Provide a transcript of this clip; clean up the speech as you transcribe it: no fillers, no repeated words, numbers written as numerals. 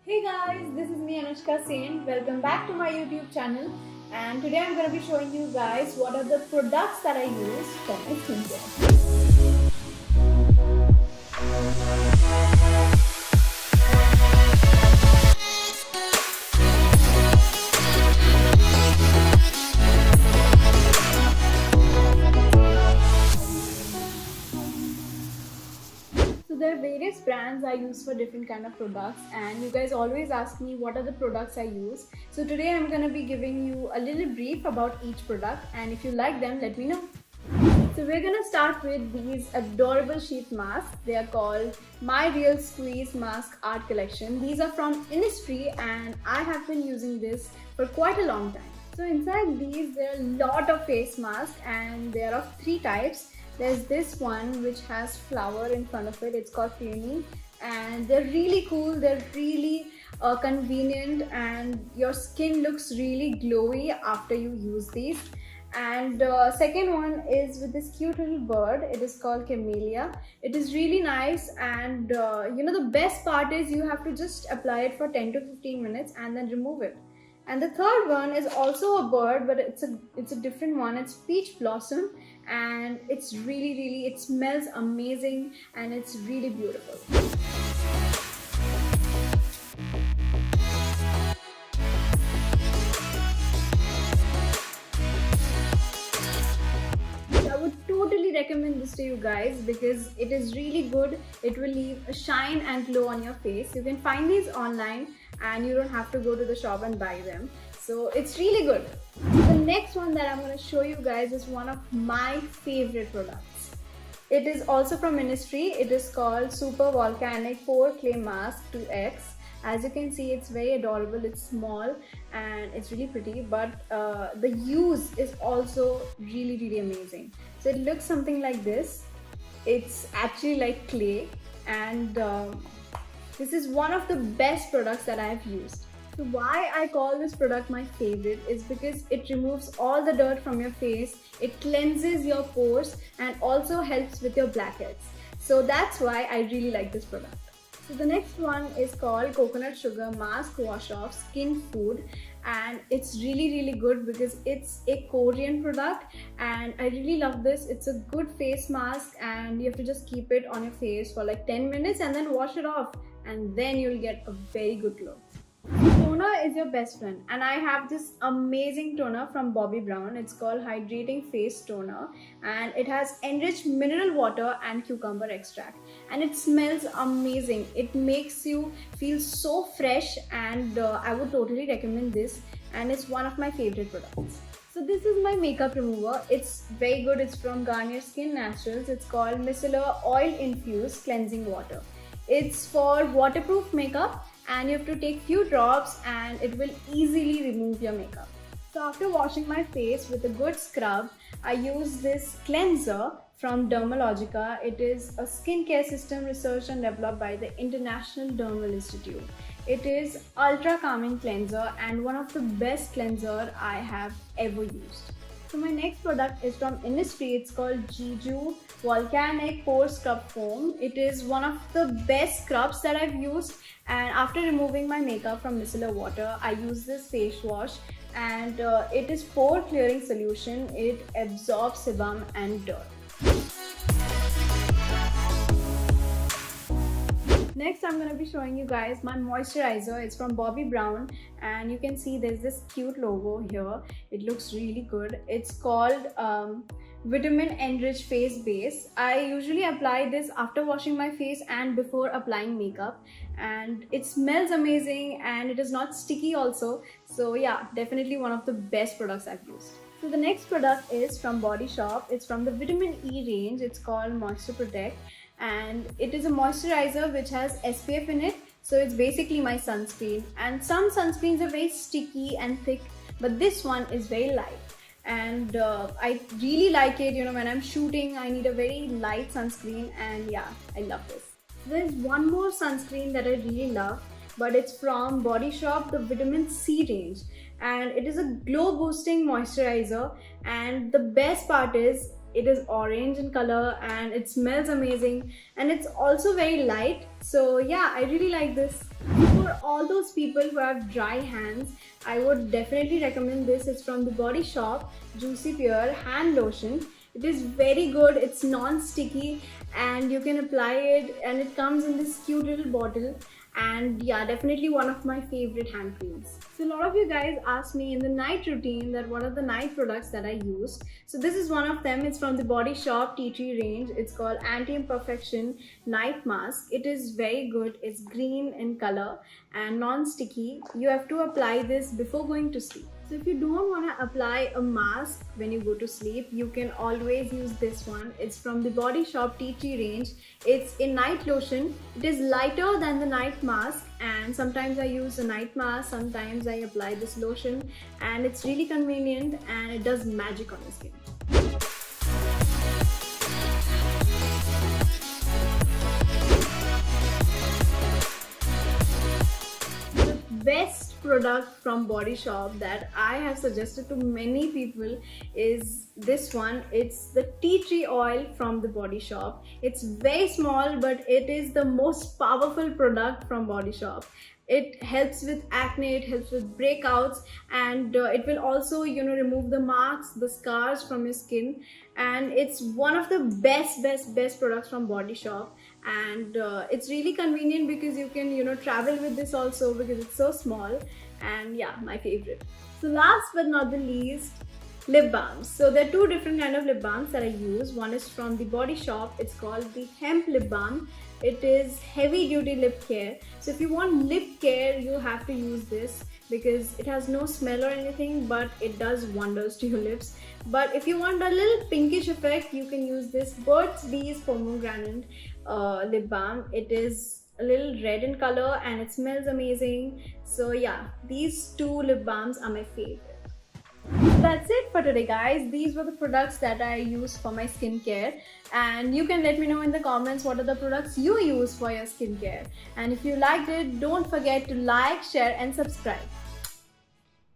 Hey guys, this is me Anushka Sain. Welcome back to my YouTube channel. And today I'm going to be showing you guys what are the products that I use for my skincare. So there are various brands I use for different kind of products, and you guys always ask me what are the products I use. So today I'm going to be giving you a little brief about each product, and if you like them, let me know. So we're gonna start with these adorable sheet masks. They are called My Real Squeeze Mask Art Collection. These are from Innisfree and I have been using this for quite a long time. So inside these there are a lot of face masks and they are of three types. There's this one which has flower in front of it. It's called Peony and they're really cool. They're really convenient and your skin looks really glowy after you use these. And second one is with this cute little bird. It is called Camellia. It is really nice and the best part is you have to just apply it for 10 to 15 minutes and then remove it. And the third one is also a bird, but it's a different one. It's Peach Blossom and it's really it smells amazing and it's really beautiful. I would totally recommend this to you guys because it is really good. It will leave a shine and glow on your face. You can find these online and you don't have to go to the shop and buy them. So it's really good. The next one that I'm going to show you guys is one of my favorite products. It is also from Innisfree. It is called Super Volcanic Pore Clay Mask 2X. As you can see, it's very adorable. It's small and it's really pretty, but the use is also really amazing. So it looks something like this. It's actually like clay, and this is one of the best products that I've used. So why I call this product my favorite is because it removes all the dirt from your face, it cleanses your pores and also helps with your blackheads. So that's why I really like this product. So the next one is called Coconut Sugar Mask Wash Off Skin Food, and it's really good because it's a Korean product and I really love this. It's a good face mask and you have to just keep it on your face for like 10 minutes and then wash it off and then you'll get a very good glow. Toner is your best friend and I have this amazing toner from Bobbi Brown. It's called Hydrating Face Toner and it has enriched mineral water and cucumber extract and it smells amazing. It makes you feel so fresh and I would totally recommend this and it's one of my favorite products. So this is my makeup remover. It's very good. It's from Garnier Skin Naturals. It's called Micellar Oil Infused Cleansing Water. It's for waterproof makeup and you have to take few drops and it will easily remove your makeup. So after washing my face with a good scrub, I use this cleanser from Dermalogica. It is a skincare system researched and developed by the International Dermal Institute. It is ultra calming cleanser and one of the best cleanser I have ever used. So my next product is from Innisfree. It's called Jeju Volcanic Pore Scrub Foam. It is one of the best scrubs that I've used and after removing my makeup from micellar water, I use this face wash and it is pore clearing solution. It absorbs sebum and dirt. Next, I'm going to be showing you guys my moisturizer. It's from Bobbi Brown and you can see there's this cute logo here. It looks really good. It's called Vitamin Enriched Face Base. I usually apply this after washing my face and before applying makeup and it smells amazing and it is not sticky also. So yeah, definitely one of the best products I've used. So the next product is from Body Shop. It's from the Vitamin E range. It's called Moisture Protect and it is a moisturizer which has SPF in it, so it's basically my sunscreen. And some sunscreens are very sticky and thick, but this one is very light and I really like it. When I'm shooting I need a very light sunscreen and yeah, I love this. There's one more sunscreen that I really love, but it's from Body Shop, the Vitamin C range, and it is a glow boosting moisturizer and the best part is It is orange in color and it smells amazing, and it's also very light. So yeah, I really like this. For all those people who have dry hands, I would definitely recommend this. It's from the Body Shop Juicy Pure Hand Lotion. It is very good, it's non-sticky, and you can apply it, and it comes in this cute little bottle. And yeah, definitely one of my favorite hand creams. So a lot of you guys asked me in the night routine that what are the night products that I used. So this is one of them. It's from the Body Shop Tea Tree range. It's called Anti-Imperfection Night Mask. It is very good. It's green in color and non-sticky. You have to apply this before going to sleep. So if you don't want to apply a mask when you go to sleep, you can always use this one. It's from the Body Shop Tea Tree range. It's a night lotion. It is lighter than the night mask, and sometimes I use a night mask, sometimes I apply this lotion, and it's really convenient and it does magic on your skin. Best product from Body Shop that I have suggested to many people is this one. It's the tea tree oil from the Body Shop. It's very small, but it is the most powerful product from Body Shop. It helps with acne, it helps with breakouts, and it will also, remove the marks, the scars from your skin. And it's one of the best products from Body Shop. And it's really convenient because you can, travel with this also because it's so small. And yeah, my favorite. So last but not the least, lip balms. So there are two different kind of lip balms that I use. One is from the Body Shop. It's called the Hemp Lip Balm. It is heavy duty lip care. So if you want lip care, you have to use this because it has no smell or anything, but it does wonders to your lips. But if you want a little pinkish effect, you can use this Burt's Bees Pomegranate lip balm. It is a little red in color and it smells amazing. So yeah, these two lip balms are my favorite. That's it for today, guys. These were the products that I use for my skincare, and you can let me know in the comments what are the products you use for your skincare. And if you liked it, don't forget to like, share and subscribe.